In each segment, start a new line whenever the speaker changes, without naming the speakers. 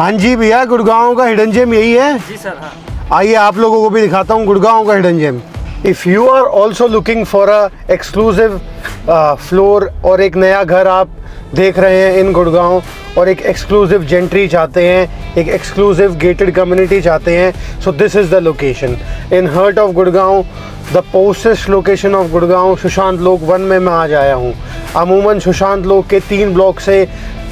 हाँ जी भैया, गुड़गांव का हिडन जेम यही है।
जी सर। हाँ,
आइए आप लोगों को भी दिखाता हूँ गुड़गांव का hidden gem. If you are also looking for a exclusive floor और एक नया घर आप देख रहे हैं इन गुड़गांव और एक एक्सक्लूसिव जेंट्री चाहते हैं, एक एक्सक्लूसिव गेटेड कम्युनिटी चाहते हैं, सो this is the location in hurt of Gurgaon, the पोस्टेस्ट location of Gurgaon. Sushant लोक 1 में मैं आज आया हूँ। अमूमन सुशांत लोक के 3 ब्लॉक से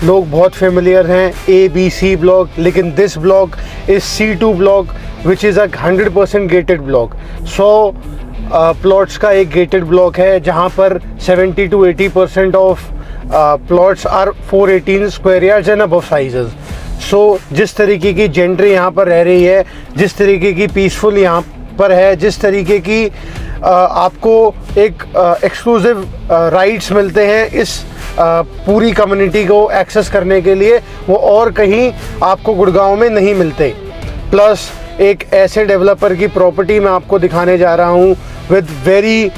लोग बहुत फेमिलियर हैं, ABC ब्लॉक, लेकिन this block is C2 block which is a 100% gated block. 100 plots का एक गेटेड ब्लॉक है जहाँ पर 70 to 80% of plots are 418 square yards and above sizes. So जिस तरीके की जेंट्री यहाँ पर रह रही है, जिस तरीके की पीसफुल यहाँ पर है, जिस तरीके की आपको एक एक्सक्लूसिव राइट्स मिलते हैं इस पूरी कम्युनिटी को एक्सेस करने के लिए, वो और कहीं आपको गुड़गांव में नहीं मिलते। प्लस एक ऐसे डेवलपर की प्रॉपर्टी मैं आपको दिखाने जा रहा हूँ with very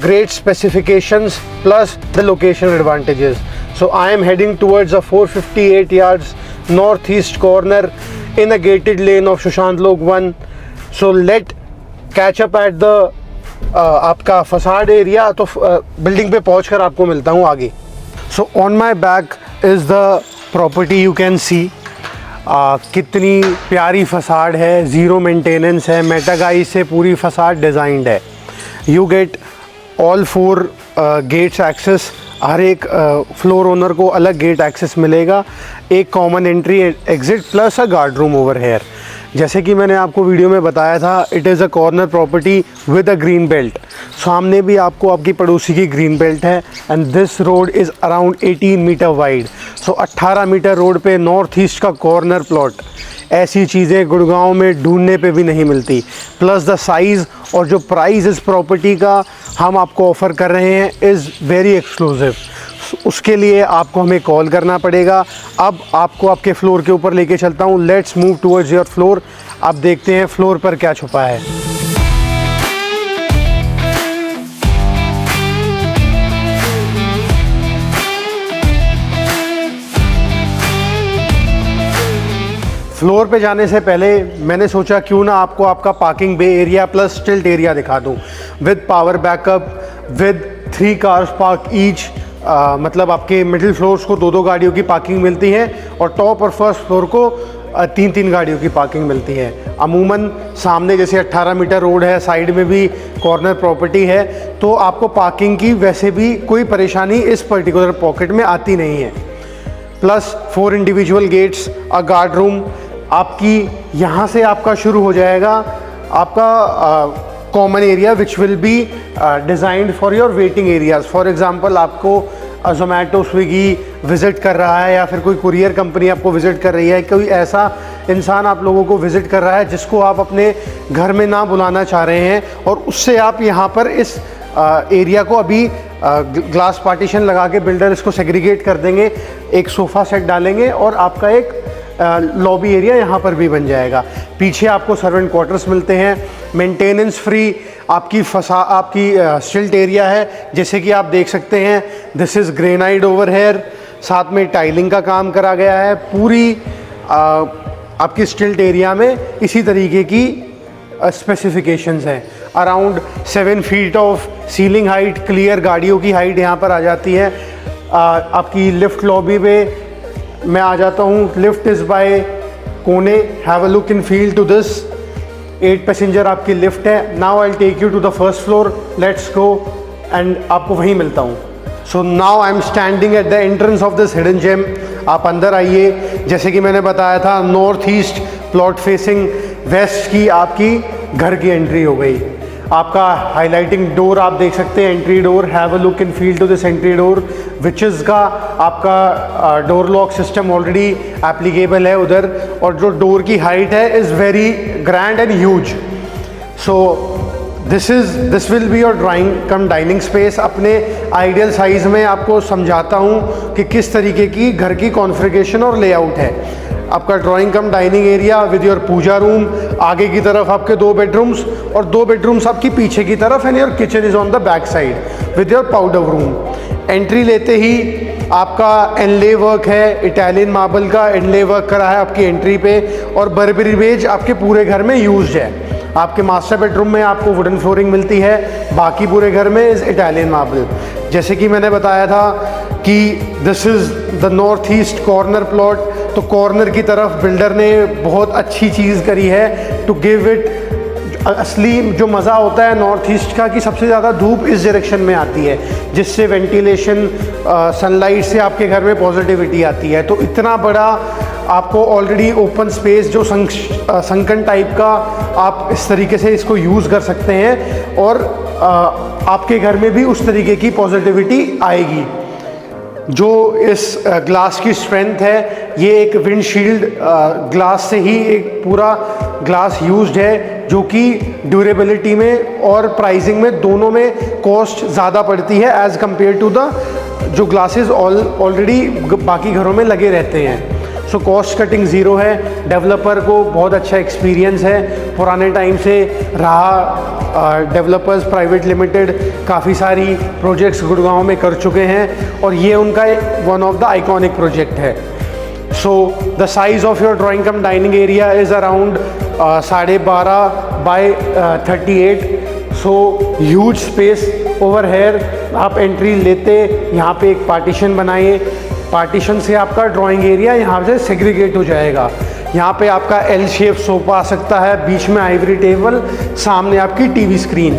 great specifications plus the location advantages. So I am heading towards a 458 yards northeast corner in a gated lane of Sushant Lok 1. So let catch up at the आपका facade area. तो building पे पहुंचकर आपको मिलता हूं आगे। So on my back is the property you can see. कितनी प्यारी फसाड है, ज़ीरो मेंटेनेंस है, मेटागाई से पूरी फसाड डिज़ाइंड है। You get all 4 gates access, हर एक फ्लोर ओनर को अलग गेट एक्सेस मिलेगा, एक common entry exit plus a guard room over here. जैसे कि मैंने आपको वीडियो में बताया था, it is a corner property with a green belt. सामने भी आपको आपकी पड़ोसी की ग्रीन बेल्ट है and this road is around 18 metre wide. So 18 metre road पे नॉर्थ ईस्ट का कॉर्नर प्लॉट, ऐसी चीज़ें गुड़गांव में ढूंढने पे भी नहीं मिलती। प्लस द साइज़ और जो प्राइस इस प्रॉपर्टी का हम आपको ऑफ़र कर रहे हैं इज़ वेरी एक्सक्लूसिव। उसके लिए आपको हमें कॉल करना पड़ेगा। अब आपको आपके फ्लोर के ऊपर लेके चलता हूँ। Let's move towards your floor. अब देखते हैं फ्लोर पर क्या छुपा है। फ्लोर पे जाने से पहले मैंने सोचा क्यों ना आपको आपका पार्किंग बे एरिया प्लस स्टिल्ट एरिया दिखा दूं with power backup, with 3 cars park each. मतलब आपके मिडिल फ्लोर्स को 2-2 गाड़ियों की पार्किंग मिलती है और टॉप और फर्स्ट फ्लोर को 3-3 गाड़ियों की पार्किंग मिलती है। अमूमन सामने जैसे 18 मीटर रोड है, साइड में भी कॉर्नर प्रॉपर्टी है, तो आपको पार्किंग की वैसे भी कोई परेशानी इस पर्टिकुलर पॉकेट में आती नहीं है। Plus 4 individual gates, a guard room. आपकी यहाँ से आपका शुरू हो जाएगा आपका common area which will be designed for your waiting areas. For example आपको ज़ोमैटो, स्विगी विज़िट कर रहा है या फिर कोई कुरियर कंपनी आपको विज़िट कर रही है, कोई ऐसा इंसान आप लोगों को विज़िट कर रहा है जिसको आप अपने घर में ना बुलाना चाह रहे हैं, और उससे आप यहाँ पर इस एरिया को अभी ग्लास पार्टीशन लगा के बिल्डर इसको सेग्रीगेट कर देंगे, एक सोफ़ा सेट डालेंगे और आपका एक लॉबी एरिया यहाँ पर भी बन जाएगा। पीछे आपको सर्वेंट क्वार्टर्स मिलते हैं, मेंटेनेंस फ्री आपकी स्टिल्ट एरिया है। जैसे कि आप देख सकते हैं, this is granite over here, साथ में टाइलिंग का काम करा गया है। पूरी आपकी स्टिल्ट एरिया में इसी तरीके की स्पेसिफिकेशंस हैं। Around 7 feet of ceiling height, clear गाड़ियों की हाइट यहाँ पर आ जाती है। आपकी लिफ्ट लॉबी पे मैं आ जाता हूँ। लिफ्ट इज़ बाय कोने, have a look in feel to this. 8 passenger आपकी लिफ्ट है। Now I take you to the first floor, let's go, and आपको वहीं मिलता हूँ। So now I am standing at the entrance of this hidden gem. आप अंदर आइए। जैसे कि मैंने बताया था, north east plot facing west की आपकी घर की एंट्री हो गई। आपका हाईलाइटिंग डोर आप देख सकते हैं, entry door. Have a look in feel to this entry door which is का आपका door lock system already applicable है उधर, और जो डोर की हाइट है is very grand and huge. So this will be your drawing cum dining space. अपने ideal size में आपको समझाता हूँ कि किस तरीके की घर की कॉन्फ़िगरेशन और लेआउट है। आपका drawing cum dining area with your puja room, आगे की तरफ आपके 2 बेडरूम्स और 2 बेडरूम्स आपकी पीछे की तरफ, and your kitchen is on the back side with your powder room. Entry लेते ही आपका इनले वर्क है, इटालियन मार्बल का इनले वर्क करा है आपकी एंट्री पे, और बर्बरी बेज आपके पूरे घर में यूज्ड है। आपके मास्टर बेडरूम में आपको वुडन फ्लोरिंग मिलती है, बाकी पूरे घर में इज़ इटालियन मार्बल। जैसे कि मैंने बताया था कि this is the north east corner plot, तो कॉर्नर की तरफ बिल्डर ने बहुत अच्छी चीज़ करी है टू गिव इट असली जो मज़ा होता है नॉर्थ ईस्ट का, कि सबसे ज़्यादा धूप इस डायरेक्शन में आती है, जिससे वेंटिलेशन सनलाइट से आपके घर में पॉजिटिविटी आती है। तो इतना बड़ा आपको ऑलरेडी ओपन स्पेस जो संकन टाइप का आप इस तरीके से इसको यूज़ कर सकते हैं, और आपके घर में भी उस तरीके की पॉजिटिविटी आएगी। जो इस ग्लास की स्ट्रेंथ है, ये एक विंडशील्ड ग्लास से ही एक पूरा ग्लास यूज्ड है, जो कि ड्यूरेबिलिटी में और प्राइसिंग में दोनों में कॉस्ट ज़्यादा पड़ती है एज़ कम्पेयर टू द जो ग्लासेस ऑलरेडी बाकी घरों में लगे रहते हैं। सो कॉस्ट कटिंग ज़ीरो है। डेवलपर को बहुत अच्छा एक्सपीरियंस है, पुराने टाइम से रहा। डेवलपर्स प्राइवेट लिमिटेड काफ़ी सारी प्रोजेक्ट्स गुड़गांव में कर चुके हैं, और ये उनका one of the iconic project है। So the size of your drawing cum dining area is around 12.5 by 38। So huge space over here. आप एंट्री लेते यहाँ पे एक पार्टीशन बनाइए, पार्टीशन से आपका ड्राइंग एरिया यहाँ से सेग्रीगेट हो जाएगा। यहाँ पे आपका एल शेप सोफा आ सकता है, बीच में आइवरी टेबल, सामने आपकी TV screen,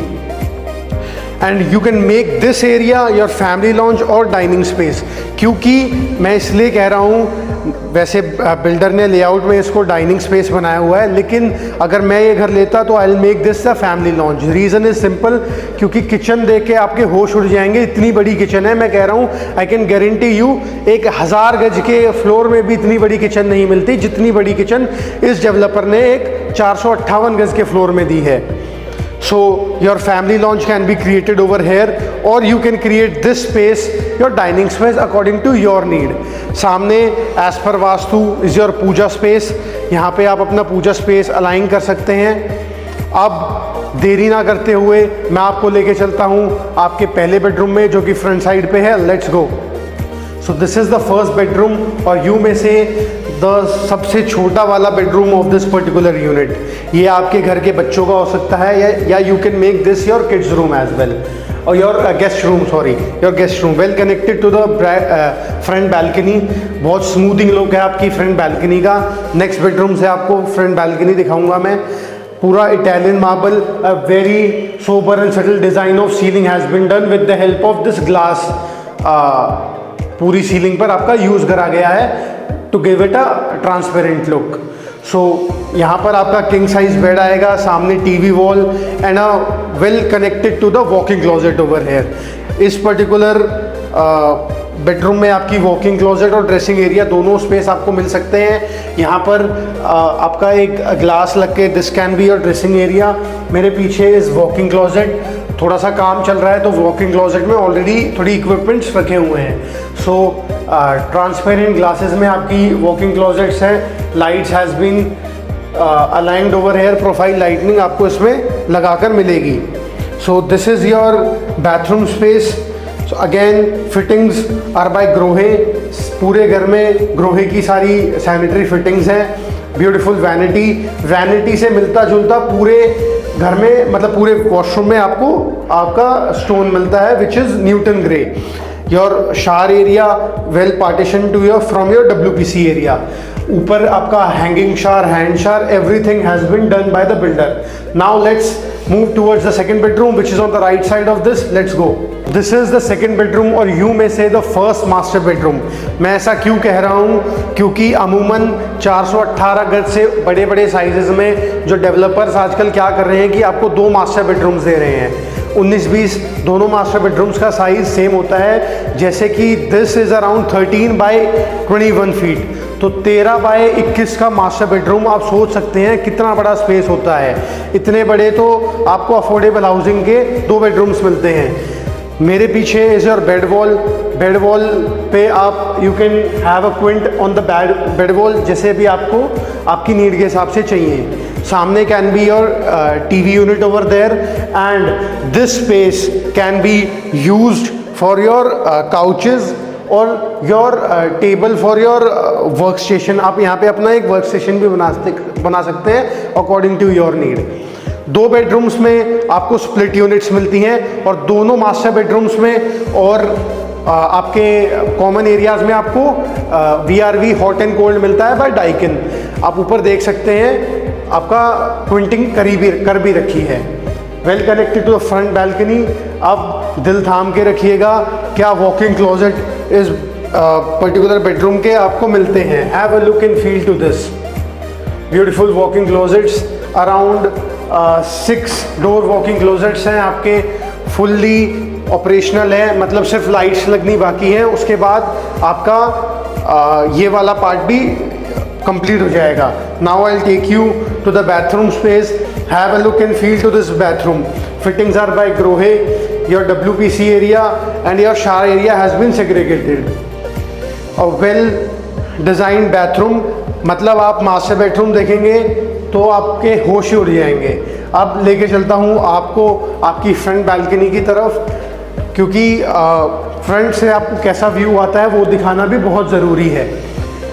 and you can make this area your family launch और डाइनिंग स्पेस। क्योंकि मैं इसलिए कह रहा हूँ, वैसे बिल्डर ने लेआउट में इसको डाइनिंग स्पेस बनाया हुआ है, लेकिन अगर मैं ये घर लेता तो I will make this the family launch. Reason is simple, क्योंकि किचन देख के आपके होश उड़ जाएंगे, इतनी बड़ी किचन है। मैं कह रहा हूँ, आई कैन गारंटी यू, एक 1000 गज के फ्लोर में भी इतनी बड़ी किचन नहीं मिलती जितनी बड़ी किचन इस डेवलपर ने एक 458 गज के फ्लोर में दी है। So your family lounge can be created over here, or you can create this space, your dining space, according to your need. सामने as per vastu is your Puja space। यहाँ पे आप अपना पूजा space अलाइन कर सकते हैं। अब देरी ना करते हुए मैं आपको लेके चलता हूँ आपके पहले बेडरूम में, जो कि फ्रंट साइड पे है। Let's go. So this is the first bedroom, और यू में से द सबसे छोटा वाला bedroom of this particular unit. ये आपके घर के बच्चों का हो सकता है, या you can make this your kids room as well, और your guest room, your guest room well connected to the front balcony. बहुत स्मूथिंग लुक है आपकी फ्रंट बैल्कनी का। नेक्स्ट बेडरूम से आपको फ्रंट बैल्कनी दिखाऊंगा मैं। पूरा Italian marble, a very sober and subtle design of ceiling has been done with the help of this glass. पूरी सीलिंग पर आपका यूज़ करा गया है to give it a transparent look. So यहाँ पर आपका किंग साइज बेड आएगा, सामने TV wall and a well connected to the walking closet over here. इस पर्टिकुलर बेडरूम में आपकी वॉकिंग क्लोजेट और ड्रेसिंग एरिया दोनों स्पेस आपको मिल सकते हैं। यहाँ पर आपका एक ग्लास लग के this can be your dressing area. मेरे पीछे इस वॉकिंग क्लोजेट, थोड़ा सा काम चल रहा है तो वॉकिंग क्लोजेट में ऑलरेडी थोड़ी इक्विपमेंट्स रखे हुए हैं। सो ट्रांसपेरेंट ग्लासेस में आपकी वॉकिंग क्लोजेट्स हैं। Lights has been aligned over here, profile lightning आपको इसमें लगाकर मिलेगी। So this is your bathroom space. So again fittings are by Grohe. पूरे घर में ग्रोहे की सारी सैनिटरी फिटिंग्स हैं। ब्यूटीफुल वैनिटी से मिलता जुलता पूरे घर में, मतलब पूरे वॉशरूम में आपका स्टोन मिलता है, which is Newton grey. Your shower area well partition to your from your WPC area. ऊपर आपका hanging shower, hand shower, everything has been done by the builder. Now let's move towards the second bedroom, which is on the right side of this. Let's go. This is the second bedroom, और you may say the first master bedroom। मैं ऐसा क्यों कह रहा हूँ, क्योंकि अमूमन 418 गज से बड़े बड़े साइजेस में जो डेवलपर्स आजकल क्या कर रहे हैं कि आपको 2 मास्टर बेडरूम्स दे रहे हैं। 19-20 दोनों मास्टर बेडरूम्स का साइज़ सेम होता है। जैसे कि this is around 13 by 21 feet, तो 13 बाय 21 का मास्टर बेडरूम। आप सोच सकते हैं कितना बड़ा स्पेस होता है। इतने बड़े तो आपको अफोर्डेबल हाउसिंग के 2 बेडरूम्स मिलते हैं। मेरे पीछे इज़ योर बेड वॉल पे आप you can have a Quint on the bed wall, जैसे भी आपको आपकी नीड के हिसाब से चाहिए। सामने can be your TV unit over there, and this space can be used for your couches और your table for your work station, आप यहाँ पे अपना एक वर्क स्टेशन भी बना सकते हैं according to your need. 2 bedrooms में आपको स्प्लिट यूनिट्स मिलती हैं और दोनों मास्टर बेडरूम्स में और आपके कॉमन एरियाज़ में आपको VRV हॉट एंड कोल्ड मिलता है बाय डाइकिन। आप ऊपर देख सकते हैं आपका ट्विंटिंग कर भी रखी है। Well connected to the front balcony. अब दिल थाम के रखिएगा, क्या वॉकिंग क्लोजेट इस पर्टिकुलर बेडरूम के आपको मिलते हैं। Have a look and feel to this beautiful walking closets. Around 6 door walking closets हैं आपके, फुल्ली ऑपरेशनल है, मतलब सिर्फ लाइट्स लगनी बाकी है, उसके बाद आपका ये वाला पार्ट भी कंप्लीट हो जाएगा। Now I will take you to the bathroom space. Have a look and feel to this bathroom. Fittings are by Grohe. Your WPC area and your shower area has been segregated. A well design bathroom, मतलब आप master bedroom देखेंगे तो आपके होश ही उड़ जाएंगे। अब लेके चलता हूँ आपको आपकी फ्रंट बालकनी की तरफ, क्योंकि फ्रंट से आपको कैसा व्यू आता है वो दिखाना भी बहुत ज़रूरी है।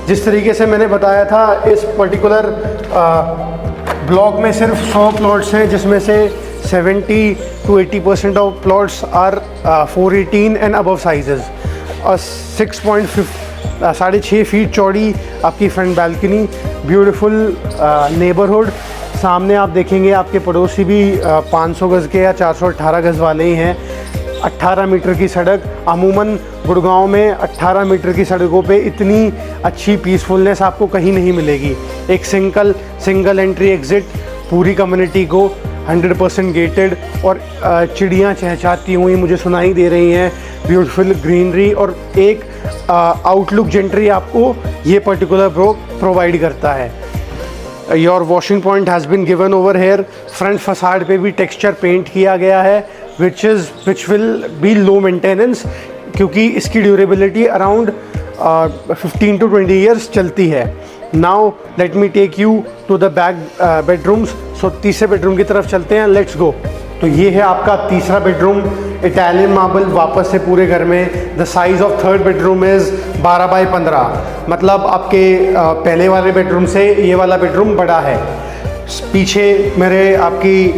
जिस तरीके से मैंने बताया था, इस पर्टिकुलर ब्लॉक में सिर्फ 100 प्लॉट्स हैं, जिसमें से 70 to 80% of plots are 418 and above sizes. और 6.6 फीट चौड़ी आपकी फ्रंट बालकनी, ब्यूटीफुल नेबरहुड। सामने आप देखेंगे आपके पड़ोसी भी 500 गज़ के या 418 गज़ वाले ही हैं। 18 मीटर की सड़क, अमूमन गुड़गांव में 18 मीटर की सड़कों पे इतनी अच्छी पीसफुलनेस आपको कहीं नहीं मिलेगी। एक सिंगल एंट्री एग्ज़िट, पूरी कम्युनिटी को 100% गेटेड, और चिड़ियाँ चहचहाती हुई मुझे सुनाई दे रही हैं। ब्यूटीफुल ग्रीनरी और एक आउटलुक जेंट्री आपको ये पर्टिकुलर ब्लॉक प्रोवाइड करता है। Your washing point has been given over here. Front facade पे भी टेक्सचर पेंट किया गया है which will be low maintenance, क्योंकि इसकी ड्यूरेबिलिटी अराउंड 15 to 20 ईयर्स चलती है। Now let me take you to the back bedrooms. So तीसरे बेडरूम की तरफ चलते हैं, लेट्स गो। तो ये है आपका तीसरा बेडरूम, इटालियन मार्बल वापस से पूरे घर में। The size of third bedroom is 12 by 15, मतलब आपके पहले वाले बेडरूम से ये वाला बेडरूम बड़ा है। पीछे मेरे आपकी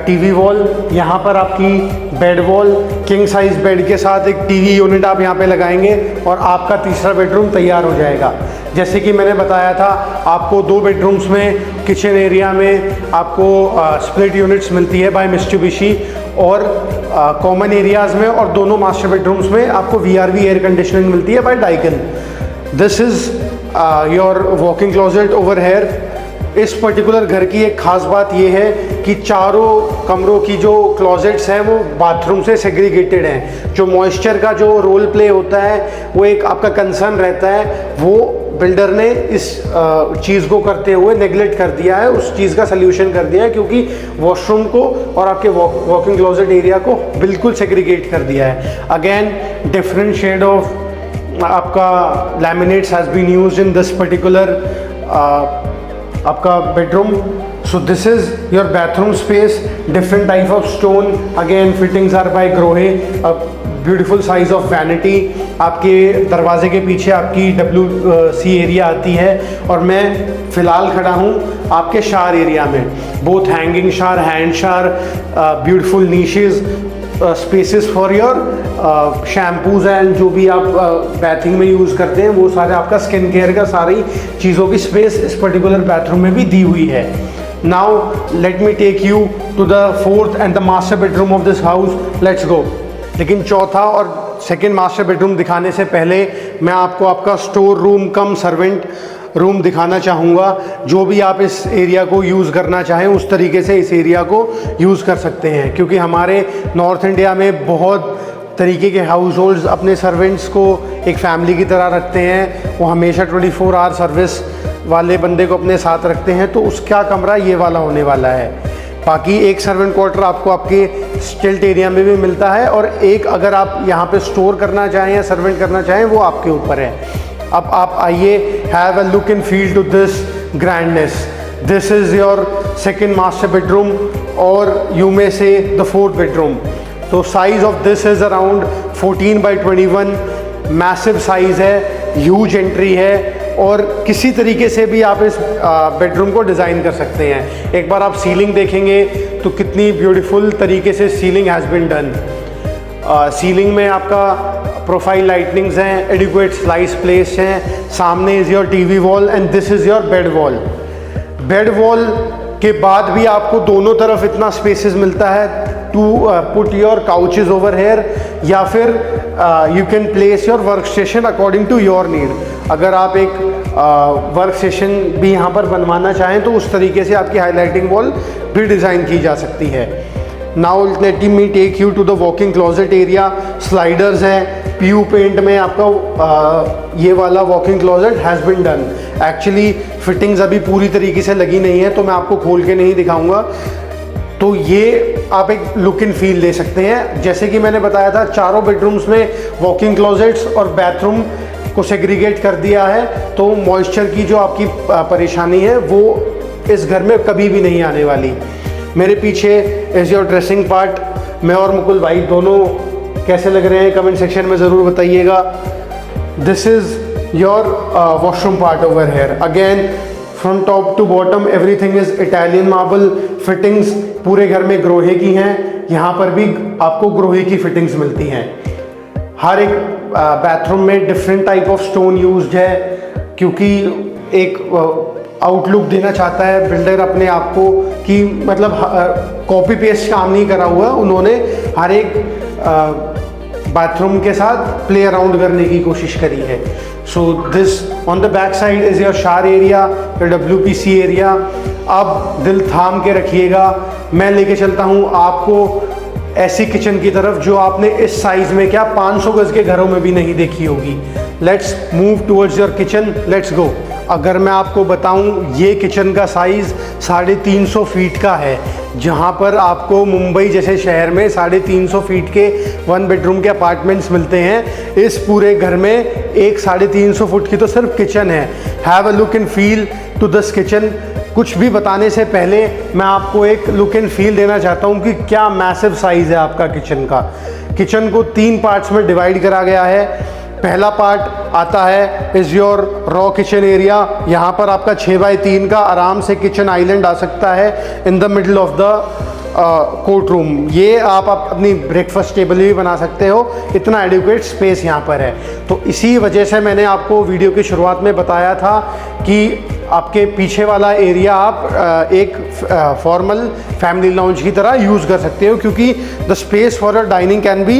टीवी वॉल, यहाँ पर आपकी bed wall, king size bed के साथ एक टीवी यूनिट आप यहाँ पे लगाएंगे और आपका तीसरा बेडरूम तैयार हो जाएगा। जैसे कि मैंने बताया था, आपको 2 बेडरूम्स में किचन एरिया में आपको स्प्लिट यूनिट्स मिलती है बाय मित्सुबिशी, और कॉमन एरियाज़ में और दोनों मास्टर बेडरूम्स में आपको VRV एयर कंडीशनिंग मिलती है by Daikin. This is your walking closet over here. इस पर्टिकुलर घर की एक ख़ास बात ये है कि चारों कमरों की जो क्लोजेट्स हैं वो बाथरूम से सेग्रीगेटेड हैं। जो मॉइस्चर का जो रोल प्ले होता है वो एक आपका कंसर्न रहता है, वो बिल्डर ने इस चीज़ को करते हुए नेगलेक्ट कर दिया है, उस चीज़ का सल्यूशन कर दिया है, क्योंकि वॉशरूम को और आपके वॉकिंग क्लोजेट एरिया को बिल्कुल सेग्रीगेट कर दिया है। अगेन डिफरेंट शेड ऑफ आपका laminates has been used in this particular आपका bedroom. So this is your bathroom space, different type of stone, again fittings are by Grohe. Beautiful size of vanity. आपके दरवाजे के पीछे आपकी WC area आती है, और मैं फ़िलहाल खड़ा हूँ आपके शावर एरिया में। Both hanging shower, hand shower, beautiful niches, spaces for your shampoos and जो भी आप बैथिंग में यूज़ करते हैं वो सारे आपका स्किन केयर का सारी चीज़ों की स्पेस इस पर्टिकुलर बाथरूम में भी दी हुई है। Now let me take you to the fourth and the master bedroom of this house, let's go. लेकिन चौथा और सेकेंड मास्टर बेडरूम दिखाने से पहले मैं आपको आपका store room cum servant room दिखाना चाहूँगा। जो भी आप इस एरिया को यूज़ करना चाहें उस तरीके से इस एरिया को यूज़ कर सकते हैं, क्योंकि हमारे नॉर्थ इंडिया में बहुत तरीके के हाउस होल्ड्स अपने सर्वेंट्स को एक फैमिली की तरह रखते हैं। वो हमेशा 24 आवर सर्विस वाले बंदे को अपने साथ रखते हैं, तो उसका कमरा ये वाला होने वाला है। बाकी एक सर्वेंट क्वार्टर आपको आपके स्टिल्ट एरिया में भी मिलता है, और एक अगर आप यहाँ पे स्टोर करना चाहें या सर्वेंट करना चाहें वो आपके ऊपर है। अब आप आइए, have a look and feel to this grandness. This is your second master bedroom, और you may say the fourth bedroom. तो size of this is around 14 by 21, massive size है, ह्यूज एंट्री है, और किसी तरीके से भी आप इस बेडरूम को डिज़ाइन कर सकते हैं। एक बार आप सीलिंग देखेंगे तो कितनी ब्यूटीफुल तरीके से ceiling has been done. Ceiling में आपका प्रोफाइल लाइटनिंग्स हैं, एडिक्वेट स्लाइस प्लेस हैं, सामने is your TV wall and this is your bed wall. Bed wall के बाद भी आपको दोनों तरफ इतना स्पेसेस मिलता है to put your couches over here, या फिर you can place your work station according to your need. अगर आप एक वर्क स्टेशन भी यहाँ पर बनवाना चाहें तो उस तरीके से आपकी हाईलाइटिंग वॉल भी डिज़ाइन की जा सकती है। Now let me take you to the walking closet area. Sliders हैं, पीयू पेंट में आपका ये वाला walking closet has been done. Actually fittings अभी पूरी तरीके से लगी नहीं है तो मैं आपको खोल के नहीं दिखाऊंगा। तो ये आप एक लुक इन फील ले सकते हैं। जैसे कि मैंने बताया था, चारों बेडरूम्स में वॉकिंग क्लोजेट्स और बाथरूम को सेग्रीगेट कर दिया है, तो मॉइस्चर की जो आपकी परेशानी है वो इस घर में कभी भी नहीं आने वाली। मेरे पीछे इज़ योर ड्रेसिंग पार्ट। मैं और मुकुल भाई दोनों कैसे लग रहे हैं कमेंट सेक्शन में ज़रूर बताइएगा। This is your washroom part over here. Again from top to bottom everything is Italian marble. Fittings पूरे घर में ग्रोहे की हैं, यहाँ पर भी आपको ग्रोहे की फिटिंग्स मिलती हैं। हर एक बाथरूम में different type of stone used है, क्योंकि एक आउटलुक देना चाहता है बिल्डर अपने आप को कि मतलब कॉपी पेस्ट काम नहीं करा हुआ, उन्होंने हर एक बाथरूम के साथ प्ले अराउंड करने की कोशिश करी है। So this on the back side is your शार एरिया, योर WPC एरिया। अब दिल थाम के रखिएगा, मैं लेके चलता हूँ आपको ऐसी किचन की तरफ जो आपने इस साइज़ में क्या 500 गज के घरों में भी नहीं देखी होगी। Let's move towards your kitchen, let's go. अगर मैं आपको बताऊं, ये किचन का साइज़ 350 फीट का है, जहां पर आपको मुंबई जैसे शहर में 350 फीट के 1 बेडरूम के अपार्टमेंट्स मिलते हैं। इस पूरे घर में एक 350 फुट की तो सिर्फ किचन है। Have a look and feel to this kitchen. कुछ भी बताने से पहले मैं आपको एक लुक एंड फील देना चाहता हूँ कि क्या मैसिव साइज़ है आपका किचन का। किचन को 3 पार्ट्स में डिवाइड करा गया है। पहला पार्ट आता है is your raw kitchen area. यहाँ पर आपका 6x3 का आराम से किचन आइलैंड आ सकता है in the middle of the court room. ये आप अपनी ब्रेकफास्ट टेबल भी बना सकते हो, इतना एडिक्वेट स्पेस यहाँ पर है। तो इसी वजह से मैंने आपको वीडियो की शुरुआत में बताया था कि आपके पीछे वाला एरिया आप एक फॉर्मल फैमिली लाउंज की तरह यूज़ कर सकते हो, क्योंकि the space for a dining can be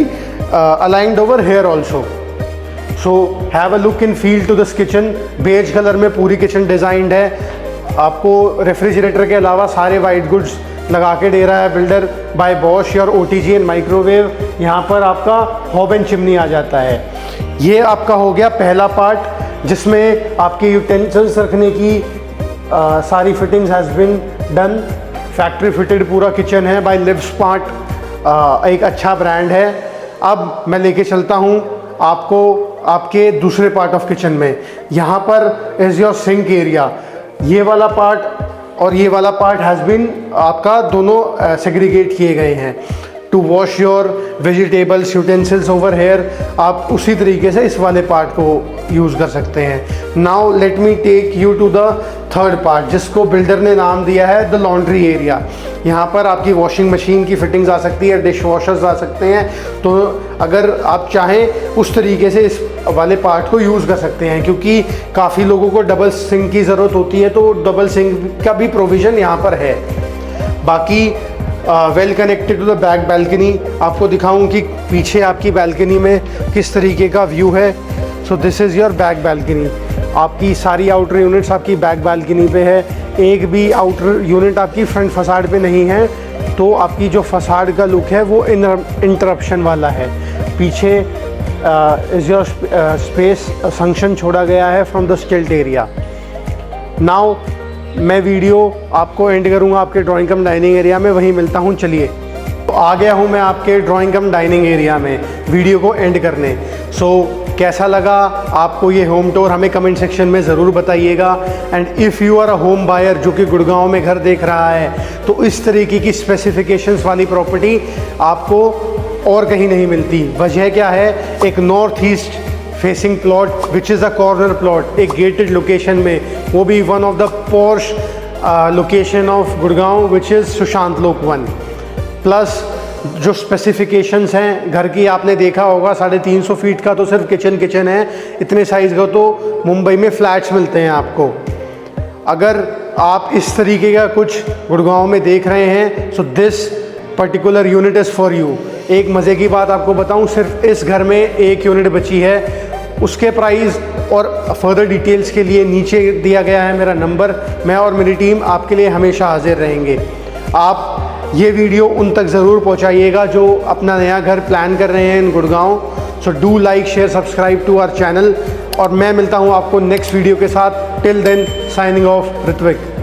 aligned over here also. So have a look in feel to this kitchen. Beige colour में पूरी किचन डिज़ाइंड है। आपको रेफ्रिजरेटर के अलावा सारे वाइट गुड्स लगा के दे रहा है बिल्डर बाय बॉश और OTG एंड माइक्रोवेव। यहाँ पर आपका हॉब एंड चिमनी आ जाता है। ये आपका हो गया पहला पार्ट, जिसमें आपके यूटेंसिल्स रखने की सारी fittings has been done. Factory fitted पूरा किचन है बाय लिव स्मार्ट, एक अच्छा ब्रांड है। अब मैं लेके चलता हूँ आपको आपके दूसरे पार्ट ऑफ किचन में। यहाँ पर इज़ योर सिंक एरिया। ये वाला पार्ट और ये वाला पार्ट हैज़ बिन आपका दोनों सेग्रीगेट किए गए हैं to wash your vegetables utensils over here. आप उसी तरीके से इस वाले पार्ट को यूज़ कर सकते हैं। Now let me take you to the third part, जिसको बिल्डर ने नाम दिया है द लॉन्ड्री एरिया। यहाँ पर आपकी वॉशिंग मशीन की फिटिंग्स आ सकती है, डिश वॉशर्स आ सकते हैं। तो अगर आप चाहें उस तरीके से इस वाले पार्ट को यूज़ कर सकते हैं, क्योंकि काफ़ी लोगों को डबल सिंक की ज़रूरत होती है, तो डबल सिंक का भी प्रोविज़न यहाँ पर है। बाकी well connected to the back balcony. आपको दिखाऊं कि पीछे आपकी बैल्कनी में किस तरीके का व्यू है। सो this is your back balcony. आपकी सारी आउटर यूनिट्स आपकी बैक बैल्कनी पे है। एक भी आउटर यूनिट आपकी फ्रंट फसाड पे नहीं है, तो आपकी जो फसाड का लुक है वो इंटरप्शन वाला है। पीछे इज़ योर स्पेस फंक्शन छोड़ा गया है फ्रॉम द स्टिल्ट एरिया। नाउ मैं वीडियो आपको एंड करूंगा आपके ड्राइंग कम डाइनिंग एरिया में, वहीं मिलता हूं। चलिए, तो आ गया हूं मैं आपके ड्राइंग कम डाइनिंग एरिया में वीडियो को एंड करने। सो कैसा लगा आपको ये होम टूर, हमें कमेंट सेक्शन में ज़रूर बताइएगा। And if you are a home buyer जो कि गुड़गांव में घर देख रहा है, तो इस तरीके की स्पेसिफिकेशंस वाली प्रॉपर्टी आपको और कहीं नहीं मिलती। वजह क्या है, एक north east facing plot which is a corner plot, एक गेटेड लोकेशन में, वो भी one of the posh location of Gurgaon which is Sushant लोक 1। प्लस जो स्पेसिफिकेशंस हैं घर की, आपने देखा होगा 350 फीट का तो सिर्फ किचन है, इतने साइज़ का तो मुंबई में फ्लैट्स मिलते हैं आपको। अगर आप इस तरीके का कुछ गुड़गांव में देख रहे हैं, so this particular unit is for you. एक मज़े की बात आपको बताऊं, सिर्फ इस घर में एक यूनिट बची है, उसके प्राइस और फर्दर डिटेल्स के लिए नीचे दिया गया है मेरा नंबर। मैं और मेरी टीम आपके लिए हमेशा हाजिर रहेंगे। आप ये वीडियो उन तक ज़रूर पहुंचाइएगा जो अपना नया घर प्लान कर रहे हैं in Gurgaon. So do like, share, subscribe to our channel, और मैं मिलता हूं आपको नेक्स्ट वीडियो के साथ। Till then, signing off, Ritwik.